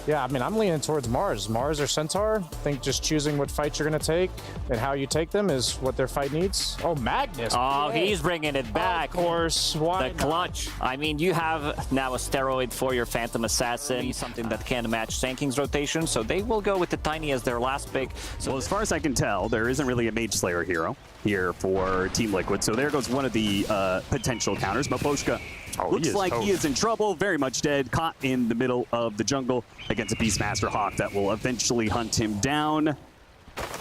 Yeah, I mean, I'm leaning towards Mars. Mars or Centaur. I think just choosing what fights you're going to take and how you take them is what their fight needs. Oh, Magnus. Oh, he's bringing it back. Of course. Why The clutch. I mean, you have now a steroid for your Phantom Assassin, something that can match Sanking's rotation, so they will go with the Tiny as their last pick. So well, as far as I can tell, there isn't really a Mage Slayer hero here for Team Liquid, so there goes one of the potential counters. Maposhka looks like he is in trouble, very much dead, caught in the middle of the jungle against a Beastmaster Hawk that will eventually hunt him down.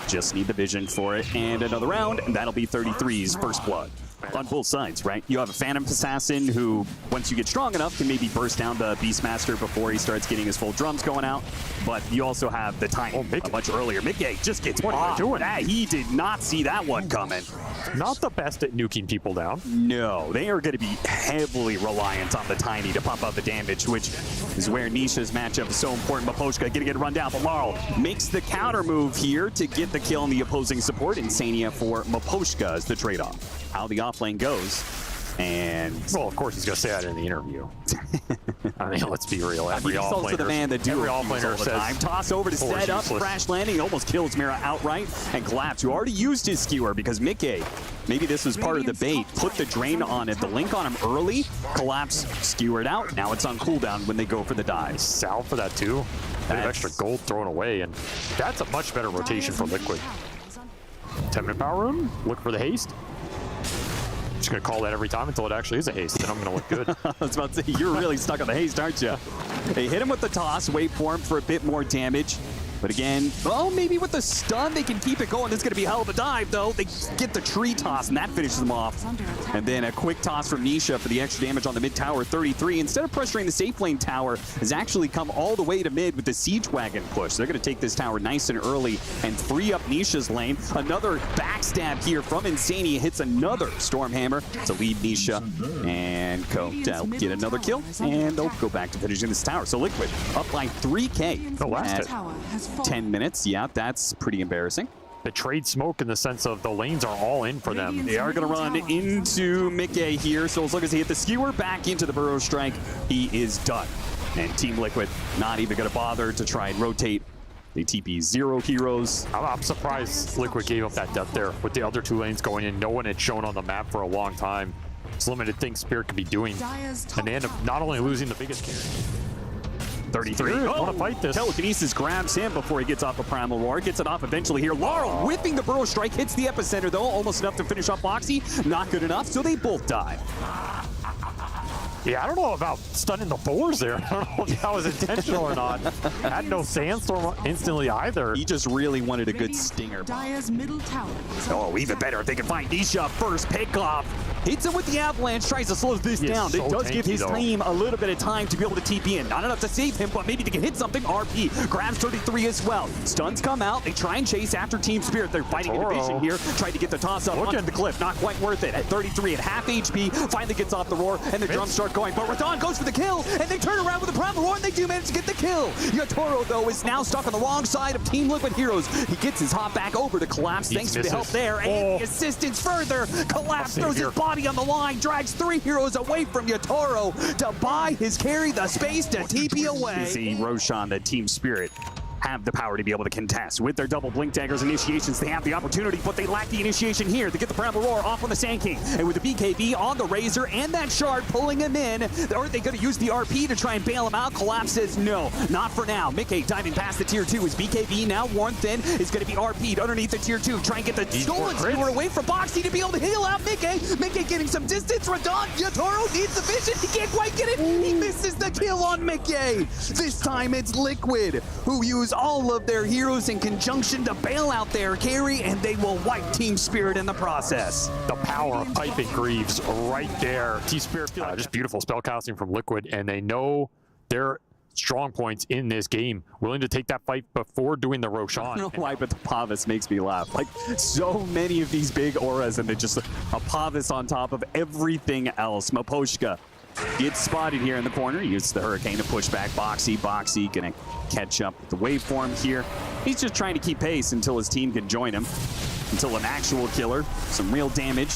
Just need the vision for it, and another round, and that'll be 33's first blood. On both sides, right? You have a Phantom Assassin who, once you get strong enough, can maybe burst down the Beastmaster before he starts getting his full drums going out. But you also have the Tiny much earlier. Mickey just gets popped. He did not see that one coming. Not the best at nuking people down. No, they are going to be heavily reliant on the Tiny to pump out the damage, which is where Nisha's matchup is so important. Maposhka going to get a run down, but Laurel makes the counter move here to get the kill on the opposing support. Insania for Maposhka is the trade-off. How the offlane goes, and well, of course he's going to say that in the interview. I mean, let's be real. He's also the man that do every offlaner says time. Toss over to set up, crash landing, almost kills Mira outright, and Collapse, who already used his skewer because Mickey, maybe this was part of the bait, put the drain on it, the link on him early, Collapse skewered out, now it's on cooldown when they go for the dive. Sal for that too. Bit of extra gold thrown away, and that's a much better rotation for Liquid. 10-minute power room, look for the haste. Just gonna call that every time until it actually is a haste, and I'm gonna look good. I was about to say, you're really stuck on the haste, aren't you? They hit him with the toss, wait for him for a bit more damage. But again, oh, maybe with the stun, they can keep it going. It's going to be a hell of a dive, though. They get the tree toss, and that finishes them off. And then a quick toss from Nisha for the extra damage on the mid tower, 33. Instead of pressuring the safe lane tower, has actually come all the way to mid with the siege wagon push. They're going to take this tower nice and early and free up Nisha's lane. Another backstab here from Insania hits another Stormhammer to lead Nisha and Co. to get another kill. And they'll go back to finishing this tower. So Liquid up by 3K. The last hit. 10 minutes. Yeah, that's pretty embarrassing. They trade smoke in the sense of the lanes are all in for them. They are going to run into Mickey here. So as long as he hit the skewer back into the Burrow Strike, he is done. And Team Liquid not even going to bother to try and rotate. They TP 0 heroes. I'm surprised Liquid gave up that depth there with the other two lanes going in. No one had shown on the map for a long time. It's limited things Spirit could be doing. And they end up not only losing the biggest carry. 33. Oh, want to fight this. Telekinesis grabs him before he gets off a Primal Roar. Gets it off eventually here. Laurel whipping the Burrow Strike. Hits the epicenter, though. Almost enough to finish off Boxy. Not good enough, so they both die. Yeah, I don't know about stunning the Thors there. I don't know if that was intentional or not. Had no Sandstorm instantly either. He just really wanted a good stinger. Oh, even better if they can find Nisha first pickoff. Hits him with the Avalanche, tries to slow this down. It does give his team a little bit of time to be able to TP in. Not enough to save him, but maybe they can hit something. RP grabs 33 as well. Stuns come out. They try and chase after Team Spirit. They're fighting a division here. Trying to get the toss up onto the cliff. Not quite worth it. At 33 at half HP, finally gets off the roar, and the drums start going. But Radon goes for the kill, and they turn around with a Primal Roar, and they do manage to get the kill. Yotaro, though, is now stuck on the wrong side of Team Liquid Heroes. He gets his hop back over to Collapse. Thanks for the help there, and the assistance further. Collapse throws his body on the line, drags 3 heroes away from Yotaro to buy his carry the space to TP away. See Roshan, the Team Spirit, have the power to be able to contest. With their double Blink Daggers initiations, they have the opportunity, but they lack the initiation here to get the Primal Roar off on the Sand King. And with the BKB on the Razor and that shard pulling him in, are they going to use the RP to try and bail him out? Collapse says no, not for now. Mickey diving past the tier 2. His BKB now worn thin is going to be RP'd underneath the tier 2. Try and get the stolen skewer away from Boxy to be able to heal out Mickey. Mickey getting some distance. Radon, Yotaro needs the vision. He can't quite get it. He misses the kill on Mickey. This time it's Liquid, who use all of their heroes in conjunction to bail out their carry, and they will wipe Team Spirit in the process. The power of piping Greaves right there. Team Spirit, just beautiful spell casting from Liquid, and they know their strong points in this game. Willing to take that fight before doing the Roshan. I don't know why, but the Pavis makes me laugh. Like, so many of these big auras, and they're just a Pavis on top of everything else. Maposhka gets spotted here in the corner. He uses the Hurricane to push back Boxy. Boxy gonna catch up with the waveform here. He's just trying to keep pace until his team can join him. Until an actual killer, some real damage.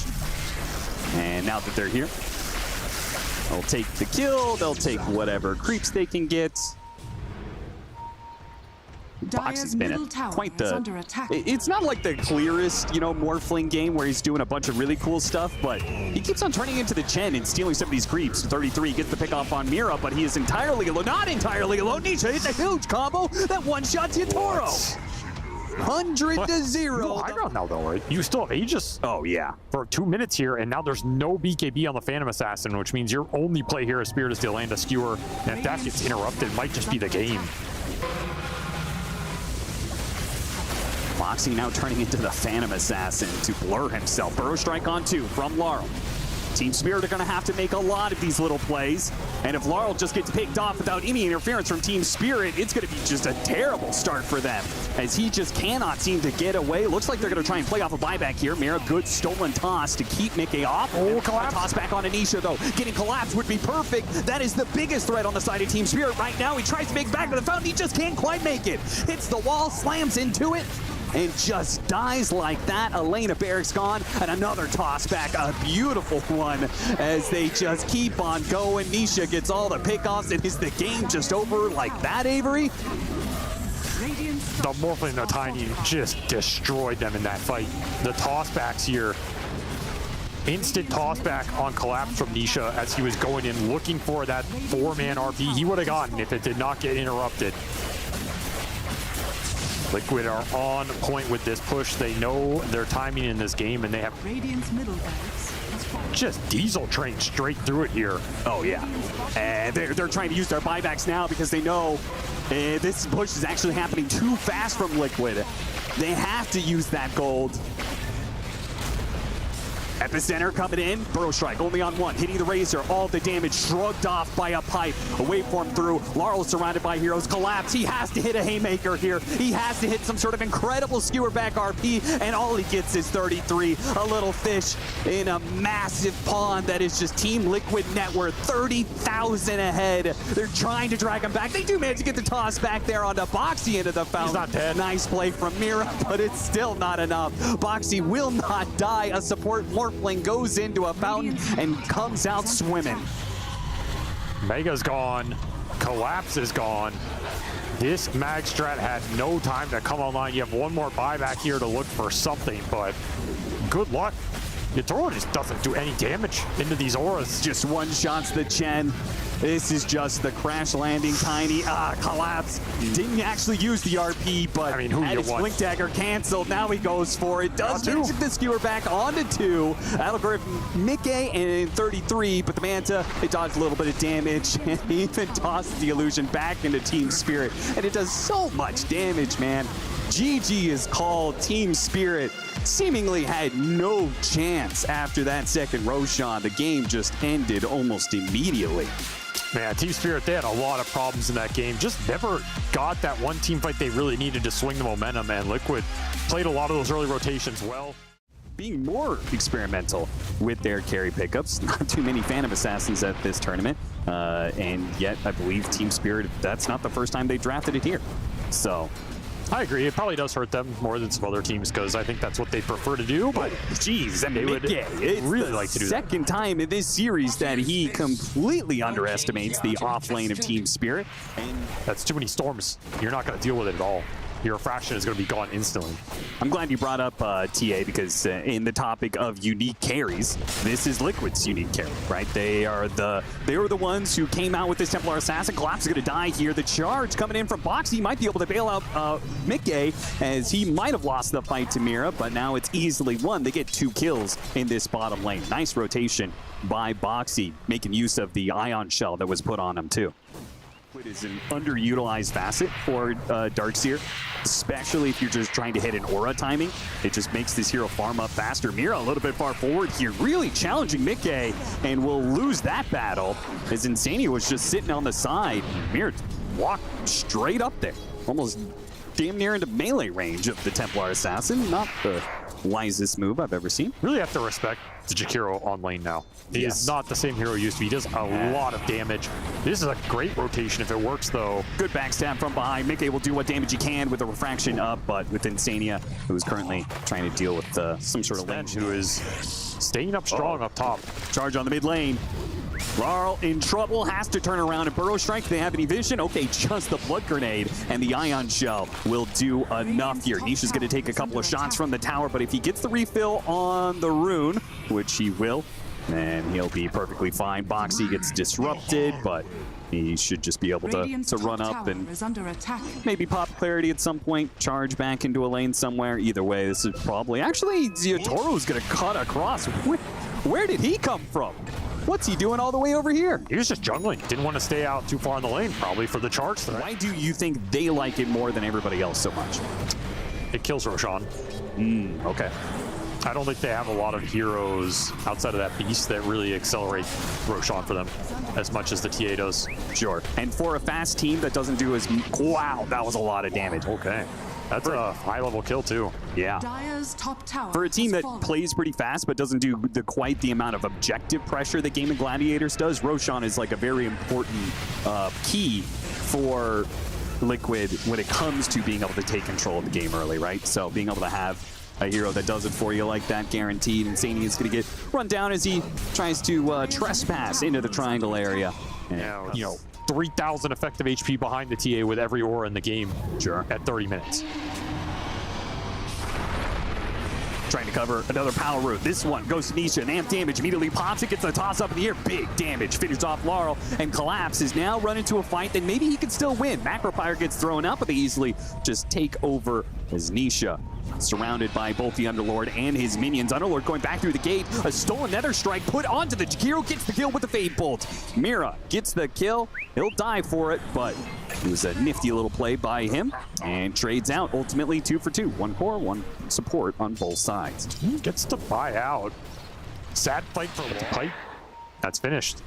And now that they're here, they'll take the kill. They'll take whatever creeps they can get. Boxy's been quite the... It's not like the clearest, you know, Morphling game where he's doing a bunch of really cool stuff, but he keeps on turning into the Chen and stealing some of these creeps. 33 gets the pick off on Mira, but he is entirely alone. Not entirely alone. Nisha hits a huge combo that one-shots Yatoro. 100-0. No high ground now, though, right? You still have Aegis. Oh, yeah. For 2 minutes here, and now there's no BKB on the Phantom Assassin, which means your only play here is Spirit is to land a skewer, and if that gets interrupted, it might just be the game. Boxy now turning into the Phantom Assassin to blur himself. Burrow strike on 2 from Laurel. Team Spirit are going to have to make a lot of these little plays, and if Laurel just gets picked off without any interference from Team Spirit, it's going to be just a terrible start for them, as he just cannot seem to get away. Looks like they're going to try and play off a buyback here. Mira, good stolen toss to keep Mickey off. Oh, collapse. Toss back on Anisha, though. Getting collapsed would be perfect. That is the biggest threat on the side of Team Spirit right now. He tries to make back to the fountain. He just can't quite make it. Hits the wall, slams into it, and just dies like that. Elena Barrick's gone, and another toss back, a beautiful one, as they just keep on going. Nisha gets all the pickoffs, and is the game just over like that, Avery? The Morphling and the Tiny just destroyed them in that fight. The tossbacks here. Instant tossback on collapse from Nisha as he was going in looking for that 4-man RP he would have gotten if it did not get interrupted. Liquid are on point with this push. They know their timing in this game, and they have just diesel train straight through it here. Oh, yeah. And they're trying to use their buybacks now because they know this push is actually happening too fast from Liquid. They have to use that gold. Epicenter coming in, Burrow strike only on 1, hitting the Razor, all the damage shrugged off by a pipe. A waveform through, Laurel surrounded by heroes, collapse. He has to hit a haymaker here. He has to hit some sort of incredible skewer back RP, and all he gets is 33. A little fish in a massive pond that is just Team Liquid net worth 30,000 ahead. They're trying to drag him back. They do manage to get the toss back there onto Boxy into the fountain. He's not dead. Nice play from Mira, but it's still not enough. Boxy will not die. A support Morphling goes into a fountain and comes out swimming. Mega's gone. Collapse is gone. This mag strat had no time to come online. You have one more buyback here to look for something, but good luck. Yatoro just doesn't do any damage into these auras. Just one-shots the Chen. This is just the crash landing Tiny. Collapse. Didn't actually use the RP, but I mean, who had his Blink Dagger canceled. Now he goes for it. Does manage the skewer back onto 2. That'll grab Mickey and 33, but the Manta, it dodged a little bit of damage, and he even tossed the illusion back into Team Spirit. And it does so much damage, man. GG is called. Team Spirit seemingly had no chance after that second Roshan. The game just ended almost immediately. Man, Team Spirit, they had a lot of problems in that game. Just never got that one team fight they really needed to swing the momentum, and Liquid played a lot of those early rotations well. Being more experimental with their carry pickups. Not too many Phantom Assassins at this tournament. And yet, I believe Team Spirit, that's not the first time they drafted it here. So I agree. It probably does hurt them more than some other teams because I think that's what they prefer to do. But geez, they would really like to do that. Second time in this series that he completely underestimates the off lane of Team Spirit. And that's too many storms. You're not going to deal with it at all. Your fraction is going to be gone instantly. I'm glad you brought up TA because in the topic of unique carries, this is Liquid's unique carry, right? They were the ones who came out with this Templar Assassin. Collapse is going to die here. The charge coming in from Boxy might be able to bail out Mickey, as he might have lost the fight to Mira, but now it's easily won. They get 2 kills in this bottom lane. Nice rotation by Boxy, making use of the Ion Shell that was put on him too. Liquid is an underutilized facet for Darkseer, especially if you're just trying to hit an aura timing. It just makes this hero farm up faster. Mira a little bit far forward here, really challenging Mickey, and will lose that battle as Insania was just sitting on the side. Mira walked straight up there, almost damn near into melee range of the Templar Assassin. Not the wisest move I've ever seen. Really have to respect the Jakiro on lane now. He is not the same hero he used to be. He does a lot of damage. This is a great rotation if it works, though. Good backstab from behind. Mickey will do what damage he can with the refraction up, but with Insania, who is currently trying to deal with some sort of lane, who is staying up strong up top. Charge on the mid lane. Laurel in trouble, has to turn around and burrow strike. They have any vision? Okay, just the blood grenade and the ion shell will do enough here. Nisha's going to take a couple of shots from the tower, but if he gets the refill on the rune, which he will, then he'll be perfectly fine. Boxy gets disrupted, but he should just be able to run up and maybe pop clarity at some point, charge back into a lane somewhere. Either way, this is probably... Actually, Yotoro's going to cut across. Where did he come from? What's he doing all the way over here? He was just jungling. Didn't want to stay out too far in the lane, probably for the charge threat. Why do you think they like it more than everybody else so much? It kills Roshan. Okay. I don't think they have a lot of heroes outside of that beast that really accelerate Roshan for them as much as the TA does. Sure. And for a fast team that doesn't do as... Wow, that was a lot of damage. Okay. That's a high-level kill, too. Yeah. For a team that plays pretty fast but doesn't do quite the amount of objective pressure that Game of Gladiators does, Roshan is like a very important key for Liquid when it comes to being able to take control of the game early, right? So being able to have a hero that does it for you like that, guaranteed. Insania is going to get run down as he tries to trespass into the triangle area. Yeah, you know, 3,000 effective HP behind the TA with every aura in the game. Sure. At 30 minutes. Trying to cover another power route. This one goes to Nisha. Amp damage immediately pops it, gets a toss up in the air. Big damage. Finishes off Laurel, and Collapse is now run into a fight that maybe he could still win. Macropyre gets thrown up, but they easily just take over as Nisha, surrounded by both the Underlord and his minions. Underlord going back through the gate. A stolen Nether Strike put onto the Jakiro, gets the kill with the Fade Bolt. Mira gets the kill. He'll die for it, but it was a nifty little play by him and trades out ultimately 2 for 2. 1 core, 1 support on both sides. He gets to buy out. Sad fight for the pipe. That's finished.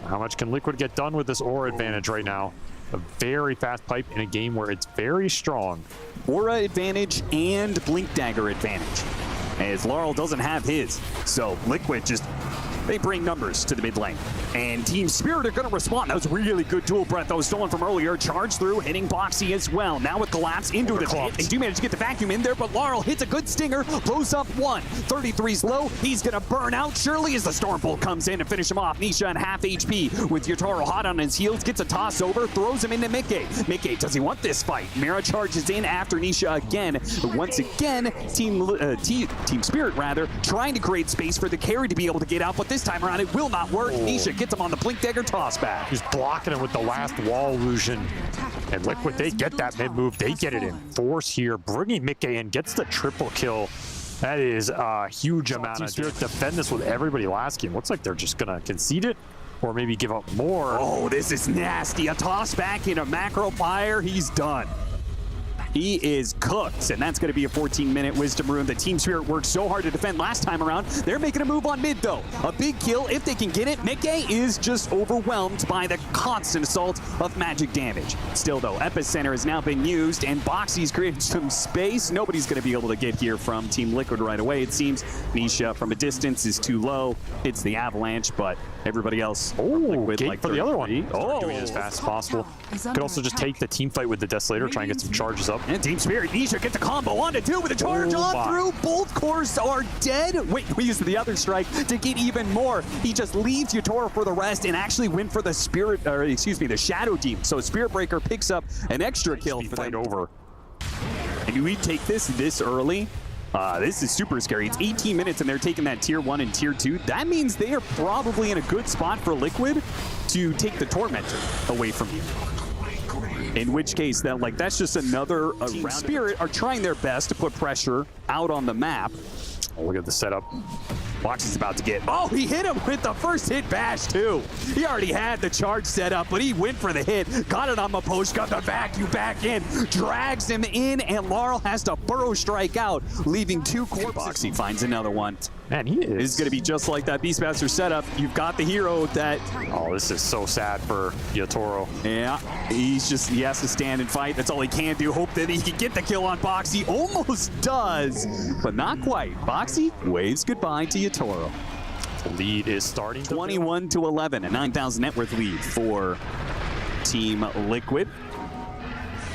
How much can Liquid get done with this aura advantage right now? A very fast pipe in a game where it's very strong. Aura advantage and Blink Dagger advantage, as Laurel doesn't have his. So Liquid just, they bring numbers to the mid lane. And Team Spirit are going to respond. That was a really good dual breath that was stolen from earlier. Charge through, hitting Boxy as well. Now with Collapse into the pit. They do manage to get the vacuum in there, but Laurel hits a good stinger, blows up 1. 33's low. He's going to burn out surely as the Stormbolt comes in and finish him off. Nisha on half HP with Yotaro hot on his heels. Gets a toss over, throws him into Mickey. Mickey, does he want this fight? Mira charges in after Nisha again. But once again, Team Spirit rather, trying to create space for the carry to be able to get out, but this time around it will not work. Nisha gets him on the Blink Dagger toss back. He's blocking him with the last wall illusion. And Liquid, they get that mid move. They get it in force here. Bringing Mickey in, gets the triple kill. That is a huge amount of Spirit. Defend this with everybody last game. Looks like they're just going to concede it or maybe give up more. Oh, this is nasty. A toss back in a Macropyre. He's done. He is cooked, and that's going to be a 14-minute Wisdom Rune that Team Spirit worked so hard to defend last time around. They're making a move on mid, though. A big kill if they can get it. Mickey is just overwhelmed by the constant assault of magic damage. Still, though, Epicenter has now been used, and Boxy's created some space. Nobody's going to be able to get here from Team Liquid right away, it seems. Nisha, from a distance, is too low. It's the Avalanche, but everybody else... Oh, gate like for the other one. Oh, doing it as fast as possible. Could also just take the team fight with the Desolator, try and get some charges up. And Team Spirit, Nisha gets a combo onto 2 with a charge on through. Both cores are dead. Wait, we used the other strike to get even more. He just leaves Yotaro for the rest and actually went for the Spirit, or excuse me, the Shadow Team. So Spirit Breaker picks up an extra kill for them. Over. And do we take this early? This is super scary. It's 18 minutes and they're taking that tier 1 and tier 2. That means they are probably in a good spot for Liquid to take the Tormentor away from you. In which case, that's just another round. Spirit are trying their best to put pressure out on the map. Oh, look at the setup. Boxy's about to get... Oh, he hit him with the first hit bash, too. He already had the charge set up, but he went for the hit. Got it on the post, got the vacuum back in. Drags him in, and Laurel has to burrow strike out, leaving 2 corpses. Boxy finds another one. Man, he is. It's going to be just like that Beastmaster setup. You've got the hero that... Oh, this is so sad for Yotaro. Yeah, he has to stand and fight. That's all he can do. Hope that he can get the kill on Boxy. Almost does, but not quite. Boxy waves goodbye to Yotaro. The lead is starting. 21-11, a 9,000 net worth lead for Team Liquid.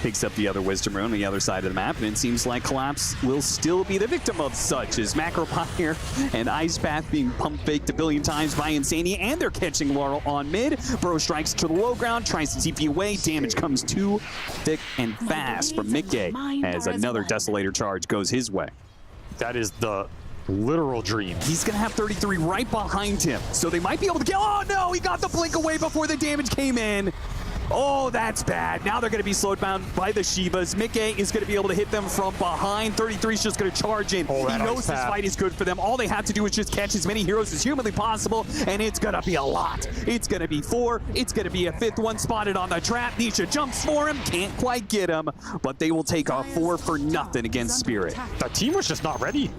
picks up the other Wisdom Rune on the other side of the map, and it seems like Collapse will still be the victim of such as Macropire and Ice Path being pump faked a billion times by Insania, and they're catching Laurel on mid. Bro strikes to the low ground, tries to TP away. Damage comes too thick and fast from Mickey as another Desolator charge goes his way. That is the literal dream. He's going to have 33 right behind him, so they might be able to get... Oh, no! He got the blink away before the damage came in. Oh, that's bad. Now they're going to be slowed down by the Shivas. Mickey is going to be able to hit them from behind. 33 is just going to charge in. He knows this fight is good for them. All they have to do is just catch as many heroes as humanly possible, and it's going to be a lot. It's going to be 4. It's going to be a 5th one spotted on the trap. Nisha jumps for him. Can't quite get him, but they will take a 4 for nothing against Spirit. The team was just not ready.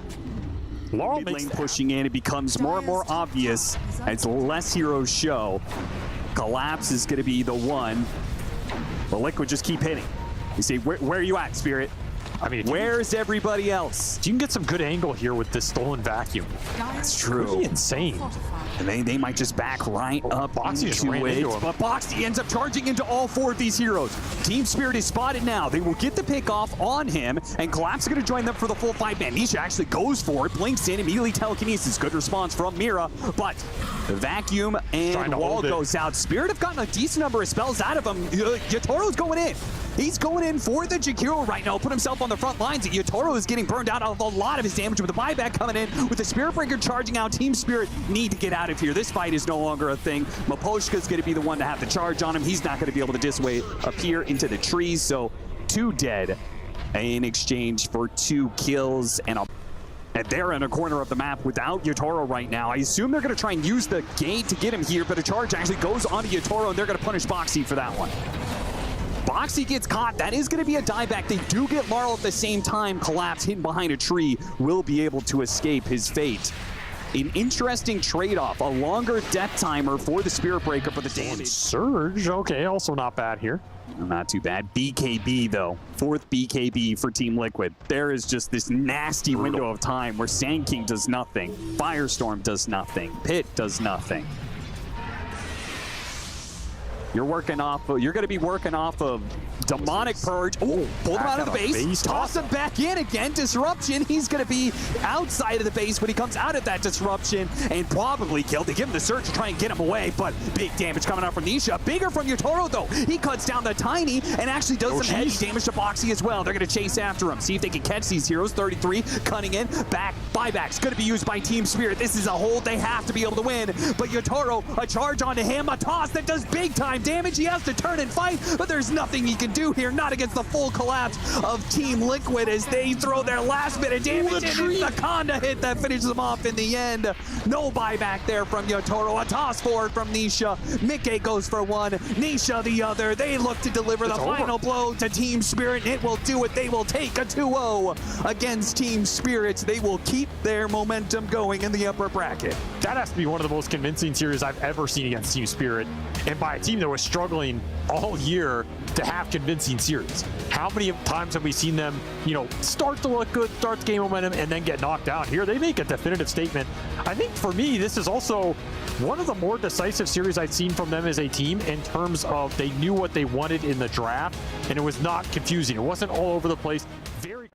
Laurel Mid lane pushing in. It becomes more and more obvious as less heroes show. Collapse is going to be the one. The Liquid just keep hitting. You see, where are you at, Spirit? I mean, where's everybody else? You can get some good angle here with this stolen vacuum. That's true. Pretty insane. And they might just back right up Boxy just into ran it. into him. But Boxy ends up charging into all 4 of these heroes. Team Spirit is spotted now. They will get the pick off on him, and Collapse is going to join them for the full 5-man. Nisha actually goes for it, blinks in, immediately telekinesis. Good response from Mira, but the vacuum and wall goes out. Spirit have gotten a decent number of spells out of him. Yatoro's going in. He's going in for the Jakiro right now, put himself on the front lines. Yatoro is getting burned out of a lot of his damage with the buyback coming in. With the Spirit Breaker charging out, Team Spirit need to get out of here. This fight is no longer a thing. Maposhka's going to be the one to have the charge on him. He's not going to be able to dissuade up here into the trees, so 2 dead in exchange for 2 kills and they're in a corner of the map without Yatoro right now. I assume they're going to try and use the gate to get him here, but a charge actually goes onto Yatoro, and they're going to punish Boxy for that one. Boxy gets caught. That is going to be a dieback. They do get Laurel at the same time. Collapse hidden behind a tree will be able to escape his fate. An interesting trade-off. A longer death timer for the Spirit Breaker for the damage. Surge, okay, also not bad here. Not too bad. BKB, though. 4th BKB for Team Liquid. There is just this nasty window of time where Sand King does nothing. Firestorm does nothing. Pit does nothing. You're going to be working off of Demonic Purge. Oh, pulled him out of the base. Toss him back in again. Disruption. He's going to be outside of the base when he comes out of that disruption and probably killed. They give him the surge to try and get him away, but big damage coming out from Nisha. Bigger from Yatoro, though. He cuts down the Tiny and actually does some heavy damage to Boxy as well. They're going to chase after him. See if they can catch these heroes. 33 cutting in. Back. Buyback's going to be used by Team Spirit. This is a hold. They have to be able to win. But Yatoro, a charge onto him. A toss that does big time damage. He has to turn and fight, but there's nothing he can do here. Not against the full collapse of Team Liquid as they throw their last bit of damage. And it's the Conda hit that finishes them off in the end. No buyback there from Yatoro. A toss forward from Nisha. Mickey goes for 1. Nisha the other. They look to deliver the final blow to Team Spirit. It will do it. They will take a 2-0 against Team Spirit. They will keep their momentum going in the upper bracket. That has to be one of the most convincing series I've ever seen against Team Spirit, and by a team that was struggling all year to have convincing series. How many times have we seen them, start to look good, start to gain momentum, and then get knocked out? Here, they make a definitive statement. I think for me, this is also one of the more decisive series I've seen from them as a team in terms of they knew what they wanted in the draft, and it was not confusing. It wasn't all over the place.